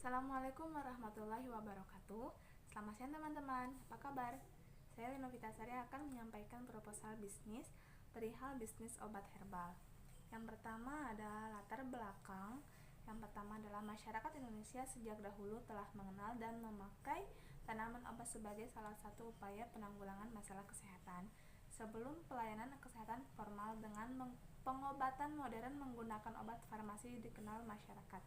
Assalamualaikum warahmatullahi wabarakatuh. Selamat siang teman-teman, apa kabar? Saya Lina Vitasari akan menyampaikan proposal bisnis perihal bisnis obat herbal. Yang pertama adalah latar belakang. Yang pertama adalah masyarakat Indonesia sejak dahulu telah mengenal dan memakai tanaman obat sebagai salah satu upaya penanggulangan masalah kesehatan. Sebelum pelayanan kesehatan formal dengan pengobatan modern menggunakan obat farmasi dikenal masyarakat.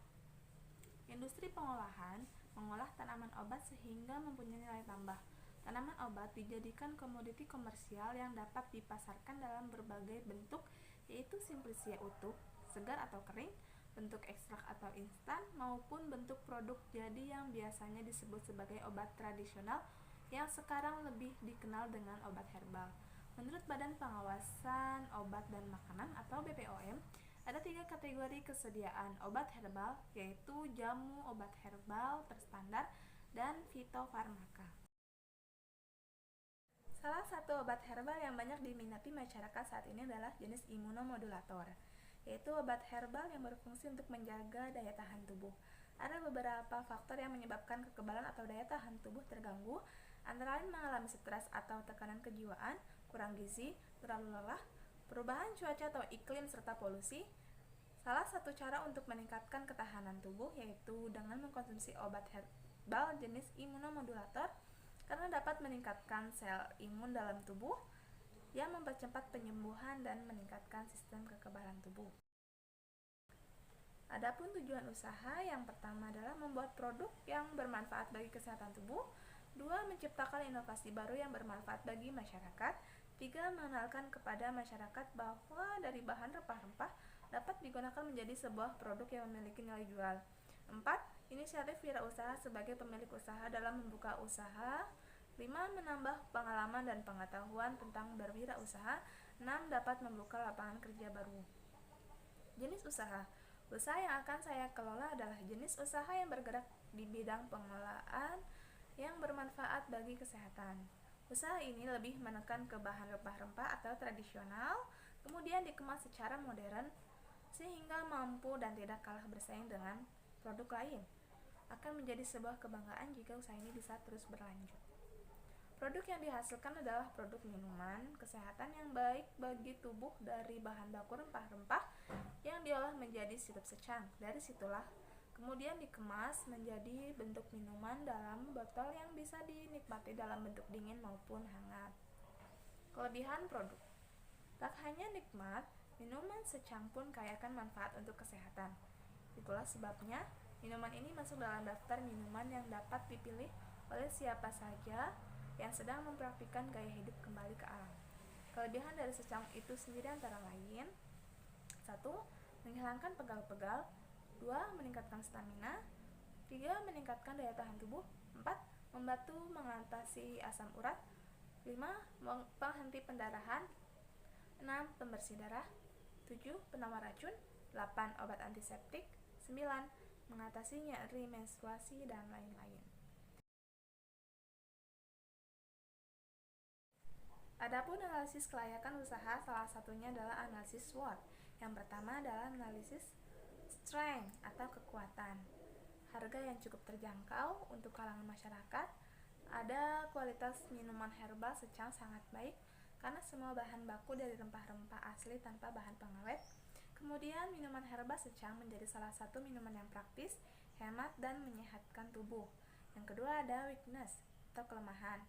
Industri pengolahan mengolah tanaman obat sehingga mempunyai nilai tambah. Tanaman obat dijadikan komoditi komersial yang dapat dipasarkan dalam berbagai bentuk, yaitu simplisia utuh, segar atau kering, bentuk ekstrak atau instan, maupun bentuk produk jadi yang biasanya disebut sebagai obat tradisional yang sekarang lebih dikenal dengan obat herbal. Menurut Badan Pengawasan Obat dan Makanan atau BPOM, ada 3 kategori kesediaan obat herbal, yaitu jamu obat herbal terstandar dan fitofarmaka. Salah satu obat herbal yang banyak diminati masyarakat saat ini adalah jenis imunomodulator, yaitu obat herbal yang berfungsi untuk menjaga daya tahan tubuh. Ada beberapa faktor yang menyebabkan kekebalan atau daya tahan tubuh terganggu, antara lain mengalami stres atau tekanan kejiwaan, kurang gizi, terlalu lelah, perubahan cuaca atau iklim, serta polusi. Salah satu cara untuk meningkatkan ketahanan tubuh yaitu dengan mengkonsumsi obat herbal jenis imunomodulator, karena dapat meningkatkan sel imun dalam tubuh yang mempercepat penyembuhan dan meningkatkan sistem kekebalan tubuh. Adapun tujuan usaha, yang pertama adalah membuat produk yang bermanfaat bagi kesehatan tubuh, 2. Menciptakan inovasi baru yang bermanfaat bagi masyarakat, 3. Mengenalkan kepada masyarakat bahwa dari bahan rempah-rempah dapat digunakan menjadi sebuah produk yang memiliki nilai jual. 4. Inisiatif wirausaha sebagai pemilik usaha dalam membuka usaha. 5. Menambah pengalaman dan pengetahuan tentang berwirausaha. 6. Dapat membuka lapangan kerja baru. Jenis usaha. Usaha yang akan saya kelola adalah jenis usaha yang bergerak di bidang pengolahan yang bermanfaat bagi kesehatan. Usaha ini lebih menekan ke bahan rempah-rempah atau tradisional, kemudian dikemas secara modern sehingga mampu dan tidak kalah bersaing dengan produk lain. Akan menjadi sebuah kebanggaan jika usaha ini bisa terus berlanjut. Produk yang dihasilkan adalah produk minuman kesehatan yang baik bagi tubuh dari bahan baku rempah-rempah yang diolah menjadi sirup secang. Dari situlah kemudian dikemas menjadi bentuk minuman dalam botol yang bisa dinikmati dalam bentuk dingin maupun hangat. Kelebihan produk: tak hanya nikmat, minuman secang pun kaya akan manfaat untuk kesehatan. Itulah sebabnya minuman ini masuk dalam daftar minuman yang dapat dipilih oleh siapa saja yang sedang mempraktikkan gaya hidup kembali ke alam. Kelebihan dari secang itu sendiri antara lain: 1. Menghilangkan pegal-pegal. 2. Meningkatkan stamina. 3. Meningkatkan daya tahan tubuh. 4. Membantu mengatasi asam urat. 5. Penghenti pendarahan. 6. Pembersih darah. 7. Penawar racun. 8. Obat antiseptik. 9. Mengatasi nyeri menstruasi dan lain-lain. Adapun analisis kelayakan usaha, salah satunya adalah analisis SWOT. Yang pertama adalah analisis strength atau kekuatan. Harga yang cukup terjangkau untuk kalangan masyarakat. Ada kualitas minuman herbal secang sangat baik karena semua bahan baku dari rempah-rempah asli tanpa bahan pengawet. Kemudian minuman herbal secang menjadi salah satu minuman yang praktis, hemat, dan menyehatkan tubuh. Yang kedua ada weakness atau kelemahan.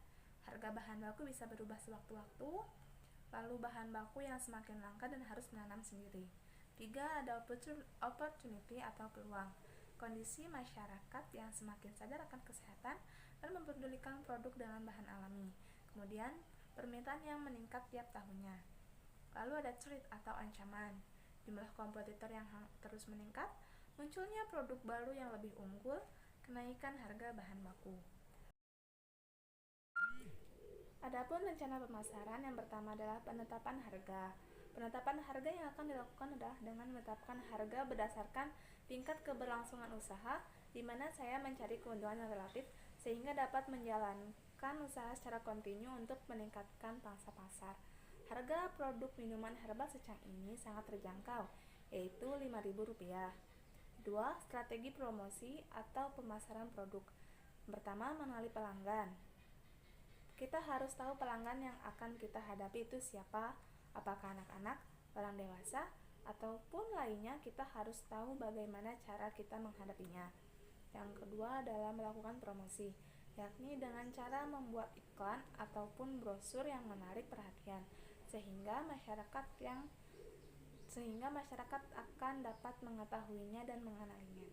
Harga bahan baku bisa berubah sewaktu-waktu, lalu bahan baku yang semakin langka dan harus menanam sendiri. 3. Ada opportunity atau peluang. Kondisi masyarakat yang semakin sadar akan kesehatan dan memperdulikan produk dengan bahan alami. Kemudian, permintaan yang meningkat tiap tahunnya. Lalu ada threat atau ancaman. Jumlah kompetitor yang terus meningkat, munculnya produk baru yang lebih unggul, kenaikan harga bahan baku. Adapun rencana pemasaran, yang pertama adalah penetapan harga. Penetapan harga yang akan dilakukan adalah dengan menetapkan harga berdasarkan tingkat keberlangsungan usaha, di mana saya mencari keuntungan yang relatif sehingga dapat menjalankan usaha secara kontinu untuk meningkatkan pangsa pasar. Harga produk minuman herbal secang ini sangat terjangkau, yaitu Rp5.000. Dua, strategi promosi atau pemasaran produk. Pertama, mengenali pelanggan. Kita harus tahu pelanggan yang akan kita hadapi itu siapa, apakah anak-anak, orang dewasa, ataupun lainnya. Kita harus tahu bagaimana cara kita menghadapinya. Yang kedua adalah melakukan promosi, yakni dengan cara membuat iklan ataupun brosur yang menarik perhatian, sehingga masyarakat akan dapat mengetahuinya dan mengenalinya.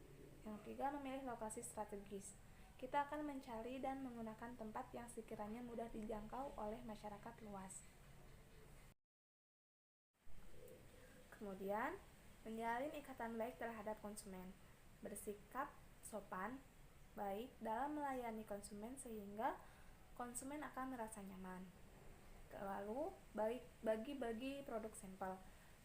Yang ketiga, memilih lokasi strategis. Kita akan mencari dan menggunakan tempat yang sekiranya mudah dijangkau oleh masyarakat luas. Kemudian, menjalin ikatan baik terhadap konsumen. Bersikap sopan, baik dalam melayani konsumen sehingga konsumen akan merasa nyaman. Lalu, bagi-bagi produk sampel.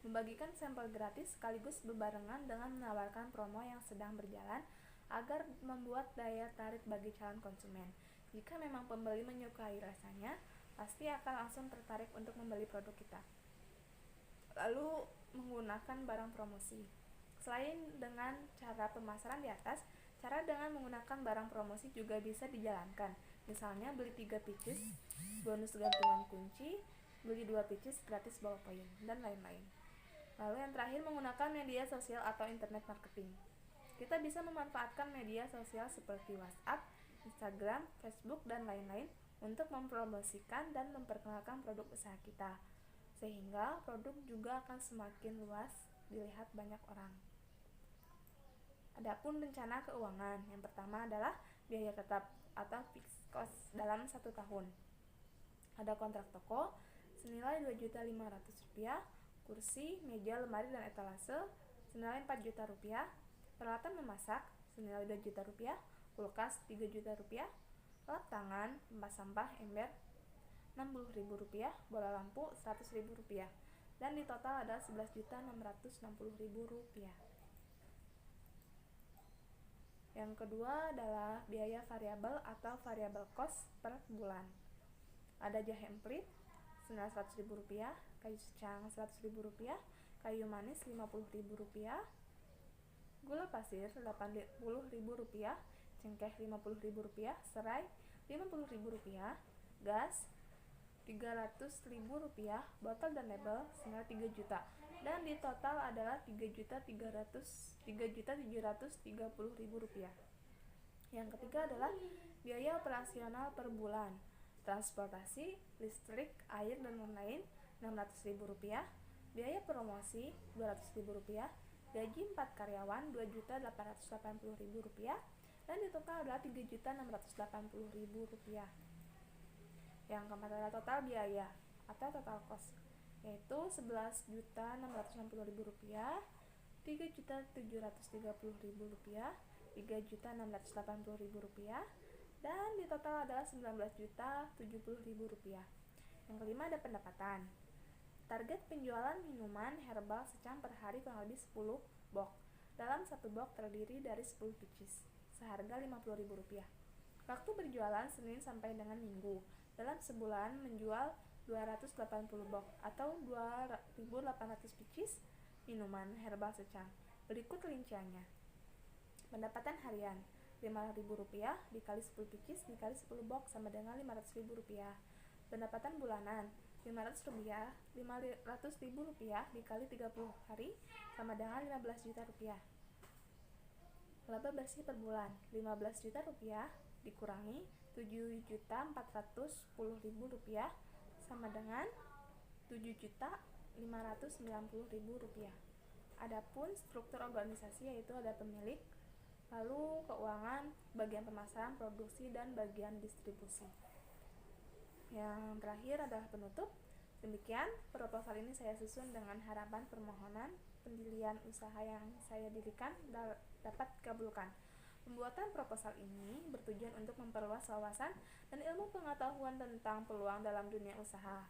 Membagikan sampel gratis sekaligus berbarengan dengan menawarkan promo yang sedang berjalan agar membuat daya tarik bagi calon konsumen. Jika memang pembeli menyukai rasanya, pasti akan langsung tertarik untuk membeli produk kita. Lalu, menggunakan barang promosi. Selain dengan cara pemasaran di atas, cara dengan menggunakan barang promosi juga bisa dijalankan. Misalnya beli 3 pieces, bonus gantungan kunci, beli 2 pieces gratis bawa poin, dan lain-lain. Lalu yang terakhir, menggunakan media sosial atau internet marketing. Kita bisa memanfaatkan media sosial seperti WhatsApp, Instagram, Facebook, dan lain-lain untuk mempromosikan dan memperkenalkan produk usaha kita, sehingga produk juga akan semakin luas dilihat banyak orang. Adapun rencana keuangan, yang pertama adalah biaya tetap atau fixed cost dalam 1 tahun. Ada kontrak toko senilai Rp2.500.000, kursi, meja, lemari, dan etalase senilai Rp4.000.000, peralatan memasak senilai Rp2.000.000, kulkas Rp3.000.000, lap tangan, tempat sampah, ember Rp60.000, bola lampu Rp100.000, dan di total ada Rp11.660.000. Yang kedua adalah biaya variabel atau variable cost per bulan. Ada jahe emprit senilai Rp100.000, kayu secang Rp100.000, kayu manis Rp50.000, gula pasir Rp80.000, cengkeh Rp50.000, serai Rp50.000, gas Rp300.000, botol dan label senilai Rp3 juta, dan di total adalah Rp3.730.000. Yang ketiga adalah biaya operasional per bulan. Transportasi, listrik, air, dan lain-lain Rp600.000, biaya promosi Rp200.000, gaji 4 karyawan Rp2.880.000, dan di total adalah Rp3.680.000. Yang keempat adalah total biaya atau total cost, yaitu Rp11.660.000, Rp3.730.000, Rp3.680.000, dan di total adalah Rp19.070.000. Yang kelima ada pendapatan. Target penjualan minuman herbal secang per hari kurang lebih 10 box. Dalam satu box terdiri dari 10 pieces, seharga Rp50.000. Waktu berjualan Senin sampai dengan Minggu. Dalam sebulan menjual 280 box atau 2.800 pieces minuman herbal secang. Berikut rinciannya. Pendapatan harian Rp5.000 dikali 10 pieces dikali 10 box sama dengan Rp500.000. Pendapatan bulanan Rp500.000 dikali 30 hari sama dengan Rp15 juta. Laba bersih per bulan Rp15 juta dikurangi Rp7.410.000 sama dengan Rp7.590.000. Adapun struktur organisasi yaitu ada pemilik, lalu keuangan, bagian pemasaran, produksi, dan bagian distribusi. Yang terakhir adalah penutup. Demikian proposal ini saya susun dengan harapan permohonan pendirian usaha yang saya dirikan dapat dikabulkan. Pembuatan proposal ini bertujuan untuk memperluas wawasan dan ilmu pengetahuan tentang peluang dalam dunia usaha.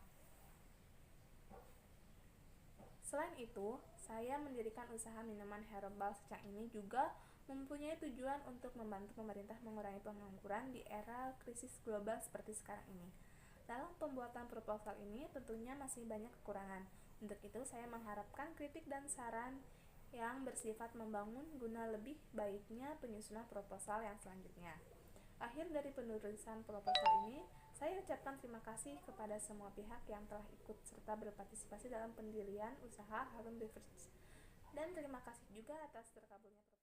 Selain itu, saya mendirikan usaha minuman herbal secang ini juga mempunyai tujuan untuk membantu pemerintah mengurangi pengangguran di era krisis global seperti sekarang ini. Dalam pembuatan proposal ini tentunya masih banyak kekurangan. Untuk itu, saya mengharapkan kritik dan saran yang bersifat membangun guna lebih baiknya penyusunan proposal yang selanjutnya. Akhir dari penulisan proposal ini, saya ucapkan terima kasih kepada semua pihak yang telah ikut serta berpartisipasi dalam pendirian usaha Harun Beverage. Dan terima kasih juga atas terkabulnya